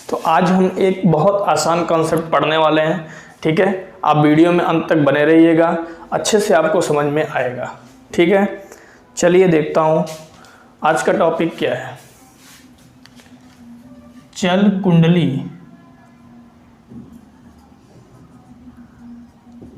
तो आज हम एक बहुत आसान कॉन्सेप्ट पढ़ने वाले हैं, ठीक है। आप वीडियो में अंत तक बने रहिएगा, अच्छे से आपको समझ में आएगा, ठीक है। चलिए देखता हूँ आज का टॉपिक क्या है। चल कुंडली,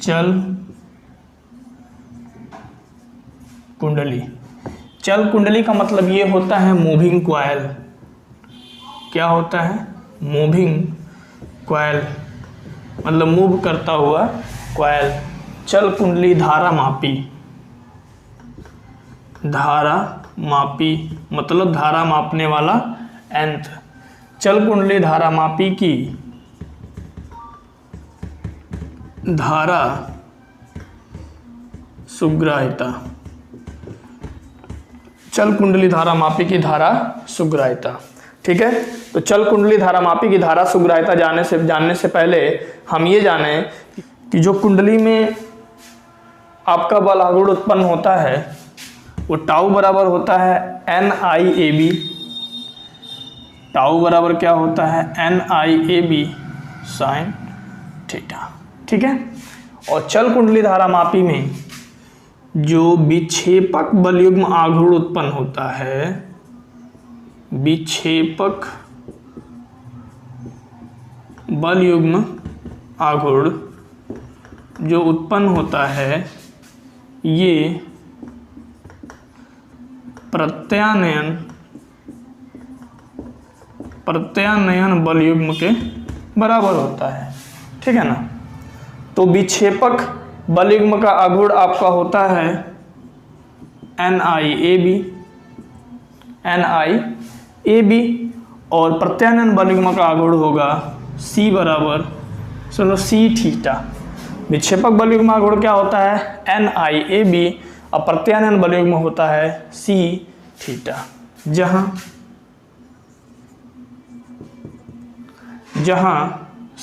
चल कुंडली। चल कुंडली का मतलब ये होता है मूविंग कॉइल। क्या होता है? मूविंग कॉइल, मतलब मूव करता हुआ कॉइल। चल कुंडली धारा मापी, धारा मापी मतलब धारा मापने वाला यंत्र। चल कुंडली धारा मापी की धारा सुग्राह्यता, चल कुंडली धारा मापी की धारा सुग्राह्यता, ठीक है। तो चल कुंडली धारा मापी की धारा सुग्राह्यता जानने से पहले हम ये जाने कि जो कुंडली में आपका बल आघूर्ण उत्पन्न होता है वो टाउ बराबर होता है NIAB। टाउ बराबर क्या होता है? NIAB साइन थीटा, ठीक है। और चल कुंडली धारा मापी में जो विक्षेपक बलयुग्म आघूर्ण उत्पन्न होता है, विक्षेपक बलयुग्म आघूर्ण जो उत्पन्न होता है ये प्रत्यानयन बलयुग्म के बराबर होता है, ठीक है ना। तो विक्षेपक बलयुग्म का आघूर्ण आपका होता है NIAB और प्रत्यानयन बलयुग्म का आघूर्ण होगा C बराबर C थीटा। विक्षेपक बलयुग्म आघूर्ण क्या होता है? NIAB और प्रत्यानयन बलयुग्म होता है C थीटा। जहां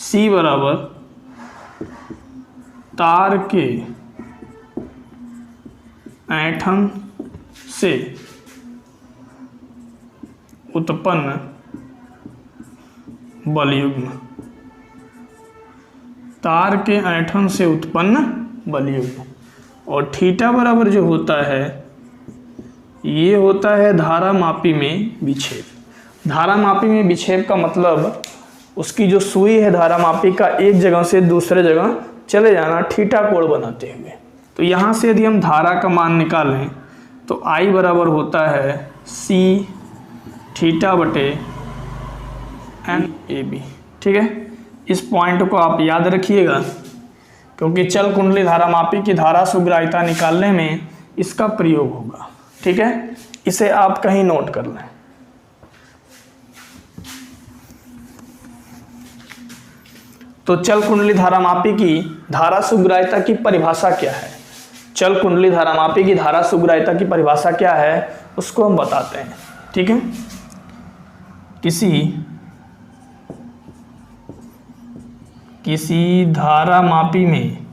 C बराबर तार के ऐंठन से उत्पन्न बलयुग्म, तार के ऐंठन से उत्पन्न बलयुग्म। और थीटा बराबर जो होता है ये होता है धारा मापी में विक्षेप। धारा मापी में विक्षेप का मतलब उसकी जो सुई है धारा मापी का एक जगह से दूसरे जगह चले जाना थीटा कोण बनाते हुए। तो यहाँ से यदि हम धारा का मान निकालें तो I बराबर होता है C थीटा बटे NAB, ठीक है। इस पॉइंट को आप याद रखिएगा क्योंकि चल कुंडली धारा मापी की धारा सुग्राह्यता निकालने में इसका प्रयोग होगा, ठीक है। इसे आप कहीं नोट कर लें। तो चल कुंडली धारा मापी की धारा सुग्राह्यता की परिभाषा क्या है? चल कुंडली धारा मापी की धारा सुग्राह्यता की परिभाषा क्या है उसको हम बताते हैं, ठीक है। किसी धारा मापी में,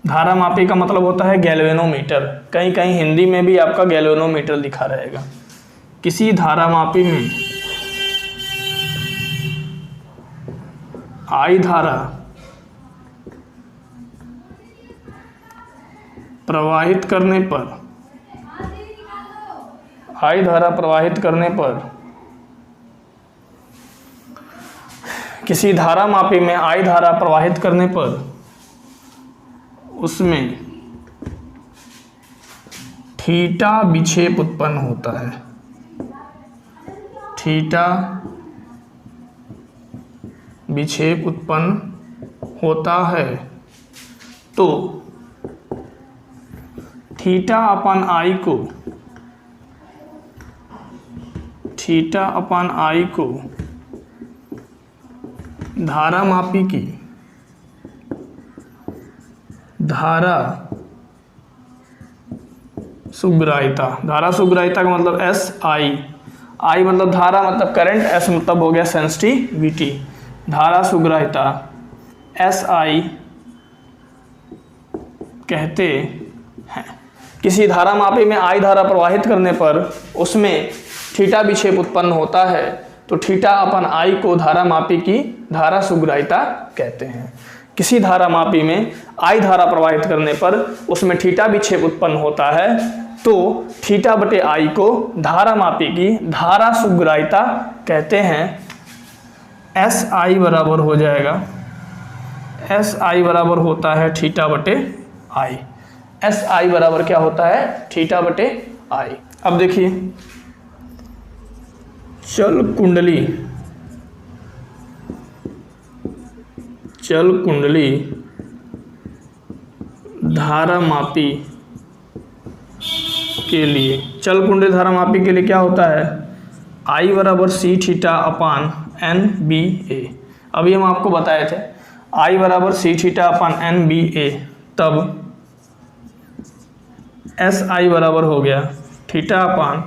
धारा मापी का मतलब होता है गैल्वेनोमीटर, कहीं कहीं हिंदी में भी आपका गैल्वेनोमीटर लिखा रहेगा। किसी धारा मापी में I धारा प्रवाहित करने पर, I धारा प्रवाहित करने पर, किसी धारा मापी में I धारा प्रवाहित करने पर उसमें थीटा विक्षेप उत्पन्न होता है। थीटा विक्षेप उत्पन्न होता है तो थीटा अपन I को धारा मापी की धारा सुग्राह्यता, धारा सुग्राह्यता का मतलब I मतलब धारा मतलब करंट, S मतलब हो गया सेंसिटिविटी। धारा सुग्राह्यता SI कहते हैं। किसी धारा मापी में I धारा प्रवाहित करने पर उसमें थीटा विक्षेप उत्पन्न होता है तो थीटा अपन आई को धारा मापी की धारा सुग्राहिता कहते हैं। किसी धारा मापी में आई धारा प्रवाहित करने पर उसमें थीटा विक्षेप उत्पन्न होता है, तो थीटा बटे आई को धारा मापी की धारा सुग्राहिता कहते हैं। एस आई बराबर हो जाएगा, एस आई बराबर होता है थीटा बटे आई। एस आई बराबर क्या होता है? थीटा बटे आई। अब देखिए, चल कुंडली धारा मापी के लिए, चल कुंडली धारा मापी के लिए क्या होता है? आई बराबर सी थीटा अपान एन बी ए। अभी हम आपको बताए थे आई बराबर सी थीटा अपान एन बी ए, तब एस आई बराबर हो गया थीटा अपान,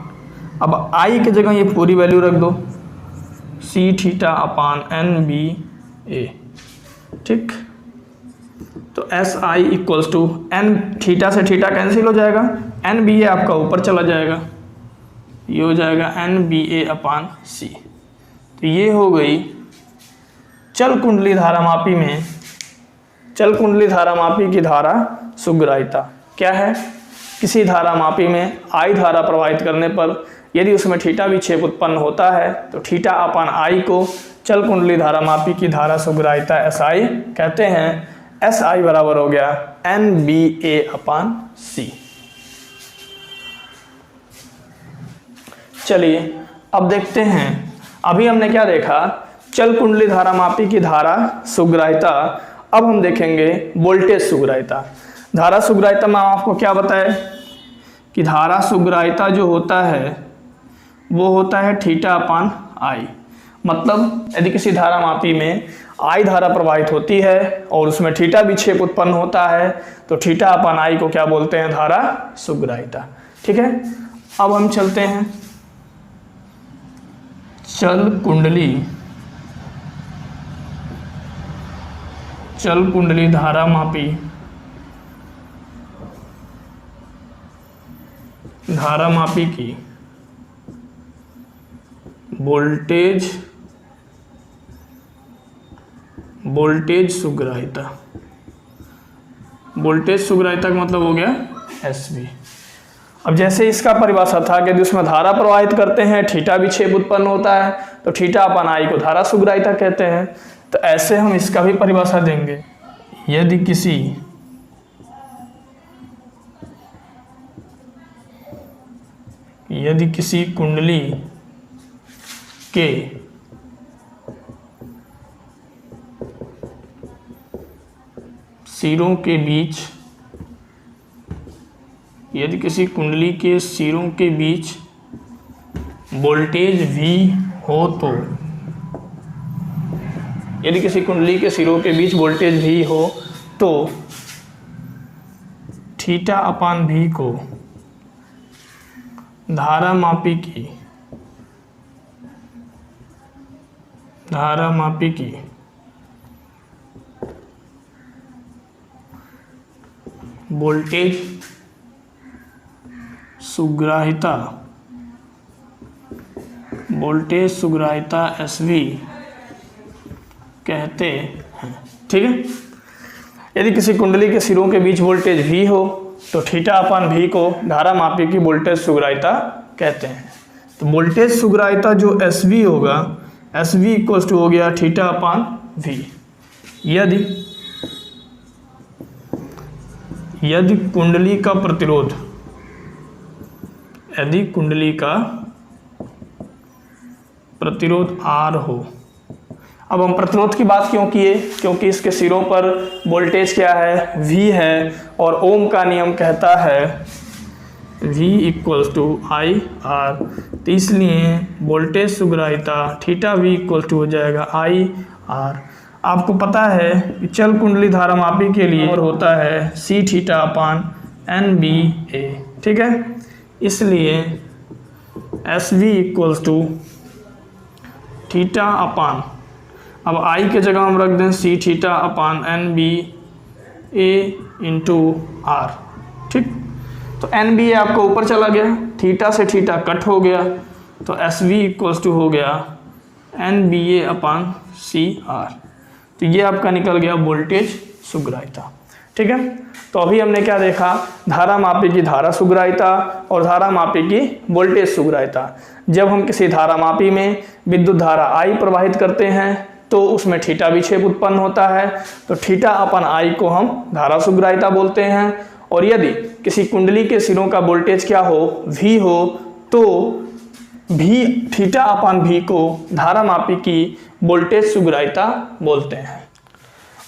अब आई की जगह ये पूरी वैल्यू रख दो, C theta upon N B A. ठीक, तो S I equals to N, theta से थीटा कैंसिल हो जाएगा, एन बी ए आपका ऊपर चला जाएगा, ये हो जाएगा एन बी ए अपान सी। तो ये हो गई चल कुंडली धारा मापी में, चल कुंडली धारा मापी की धारा सुग्राहिता क्या है? किसी धारा मापी में आई धारा प्रवाहित करने पर यदि उसमें थीटा विक्षेप उत्पन्न होता है तो थीटा अपान आई को चल कुंडली धारा मापी की धारा सुग्राहिता एस आई कहते हैं। एस आई बराबर हो गया एन बी ए अपान सी। चलिए अब देखते हैं, अभी हमने क्या देखा? चल कुंडली धारा मापी की धारा सुग्राहिता। अब हम देखेंगे वोल्टेज सुग्राहिता। धारा सुग्राहिता में आपको क्या बताए कि धारा सुग्राहिता जो होता है वो होता है थीटा अपान आई। मतलब यदि किसी धारा मापी में आई धारा प्रवाहित होती है और उसमें थीटा विक्षेप उत्पन्न होता है तो थीटा अपान आई को क्या बोलते हैं? धारा सुग्राहिता। ठीक है, अब हम चलते हैं चल कुंडली धारा मापी की वोल्टेज सुग्राहिता। वोल्टेज सुग्राहिता का मतलब हो गया एसवी। अब जैसे इसका परिभाषा था कि यदि उसमें धारा प्रवाहित करते हैं थीटा विक्षेप उत्पन्न होता है तो थीटा अपान आई को धारा सुग्राहिता कहते हैं। तो ऐसे हम इसका भी परिभाषा देंगे, यदि किसी कुंडली के सिरों के बीच, यदि किसी कुंडली के सिरों के बीच वोल्टेज V हो तो, यदि किसी कुंडली के सिरों के बीच वोल्टेज V हो तो थीटा अपान V को धारा मापी की वोल्टेज सुग्राहिता एसवी कहते हैं। ठीक है, यदि किसी कुंडली के सिरों के बीच वोल्टेज V हो तो थीटा अपान V को धारा मापी की वोल्टेज सुग्राहिता कहते हैं। तो वोल्टेज सुग्राहिता जो SV होगा, SV इक्वल्स टू हो गया थीटा अपान V। यदि कुंडली का प्रतिरोध R हो। अब हम प्रतिरोध की बात क्यों किए? क्योंकि इसके सिरों पर वोल्टेज क्या है? V है, और ओम का नियम कहता है V equals to I R. तो इसलिए वोल्टेज सुग्राहिता थीटा V इक्वल्स टू हो जाएगा आई आर। आपको पता है कि चल कुंडली धारा मापी के लिए और होता है C theta upon N B A. ठीक है, इसलिए S V equals to theta upon, अब आई के जगह हम रख दें C theta upon N B A into R. ठीक, तो एन बी ए आपको ऊपर चला गया, थीटा से थीटा कट हो गया, तो एस वी इक्वल्स टू हो गया NBA/CR। तो ये आपका निकल गया वोल्टेज सुग्राहिता। ठीक है, तो अभी हमने क्या देखा, धारा मापी की धारा सुग्राहिता और धारा मापी की वोल्टेज सुग्राहिता। जब हम किसी धारा मापी में विद्युत धारा I प्रवाहित करते हैं तो उसमें थीटा विक्षेप उत्पन्न होता है, तो θ/I को हम धारा सुग्राहिता बोलते हैं। और यदि किसी कुंडली के सिरों का वोल्टेज क्या हो, V हो, तो θ/V को धारा मापी की वोल्टेज सुग्राहिता बोलते हैं।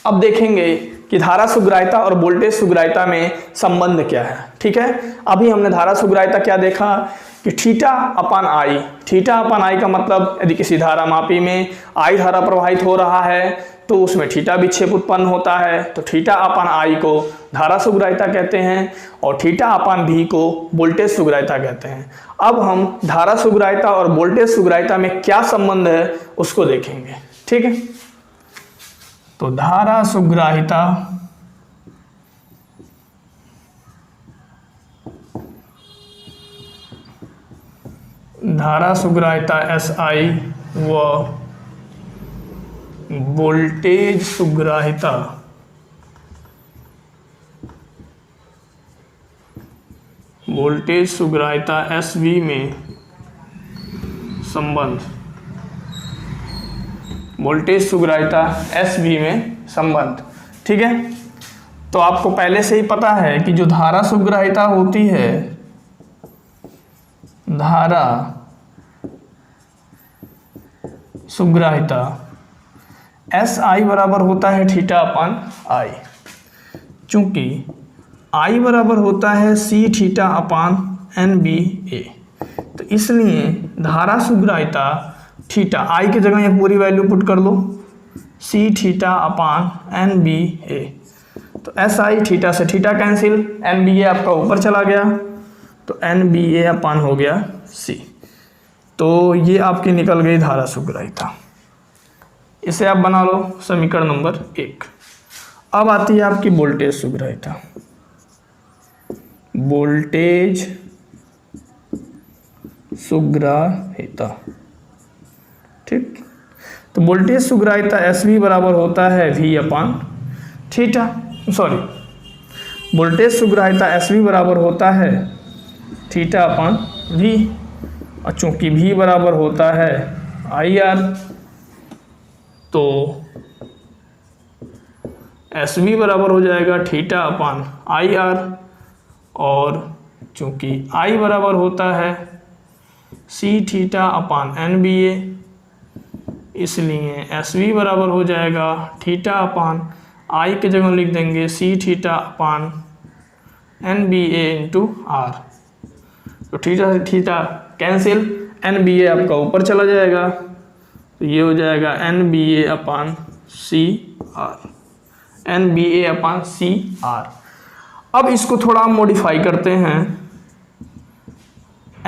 अब देखेंगे कि धारा सुग्राहिता और वोल्टेज सुग्राहिता में संबंध क्या है। ठीक है, अभी हमने धारा सुग्राहिता क्या देखा कि θ/I, θ/I का मतलब यदि किसी धारा मापी में I धारा प्रवाहित हो रहा है तो उसमें थीटा विक्षेप उत्पन्न होता है, तो θ/I को धारा सुग्राहिता कहते हैं और θ/V को वोल्टेज सुग्राहिता कहते हैं। अब हम धारा सुग्राहिता और वोल्टेज सुग्राहिता में क्या संबंध है उसको देखेंगे। ठीक है, तो धारा सुग्राहिता SI व वोल्टेज सुग्राहिता SV में संबंध, वोल्टेज सुग्राहिता SV में संबंध। ठीक है, तो आपको पहले से ही पता है कि जो धारा सुग्राहिता होती है, धारा सुग्राहिता SI बराबर होता है θ/I। चूंकि I बराबर होता है Cθ/NBA, तो इसलिए धारा सुग्राहिता थीटा, I की जगह ये पूरी वैल्यू पुट कर लो, Cθ/NBA। तो SI थीटा से थीटा कैंसिल, NBA आपका ऊपर चला गया, तो NBA/ हो गया C। तो ये आपकी निकल गई धारा सुग्राहिता। इसे आप बना लो समीकरण नंबर 1। अब आती है आपकी वोल्टेज सुग्राहिता। वोल्टेज सुग्राहिता, ठीक, तो वोल्टेज सुग्राहिता SV बराबर होता है V/θ। सॉरी, वोल्टेज सुग्राहिता SV बराबर होता है θ/V, और चूंकि V बराबर होता है IR, तो SV बराबर हो जाएगा θ/IR, और चूंकि I बराबर होता है Cθ/NBA, इसलिए SV बराबर हो जाएगा θ/I की जगह लिख देंगे Cθ/NBA × R। तो थीटा से थीटा कैंसिल, NBA आपका ऊपर चला जाएगा, तो ये हो जाएगा NBA/CR। अब इसको थोड़ा मॉडिफाई करते हैं,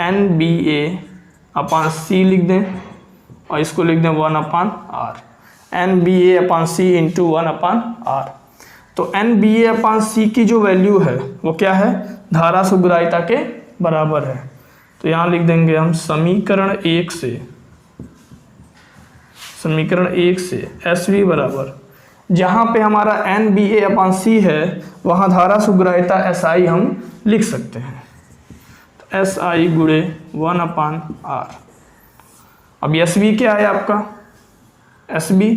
NBA/C लिख दें और इसको लिख दें 1/R, NBA/C × 1/R। तो NBA/C की जो वैल्यू है वो क्या है, धारा सुग्राहिता के बराबर है। तो यहाँ लिख देंगे हम समीकरण 1 से SV बराबर, जहाँ पे हमारा NBA/C है वहाँ धारा सुग्राहिता SI हम लिख सकते हैं, तो SI × 1/R। अब SV क्या है आपका, SB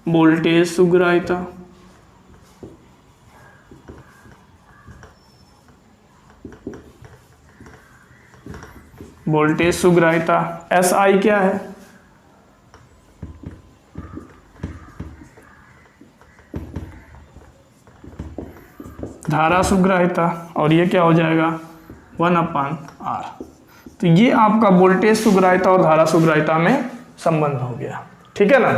वोल्टेज सुग्राहिता, वोल्टेज सुग्राहिता। SI क्या है, धारा सुग्राहिता, और ये क्या हो जाएगा 1/R। तो ये आपका वोल्टेज सुग्राहिता और धारा सुग्राहिता में संबंध हो गया। ठीक है ना।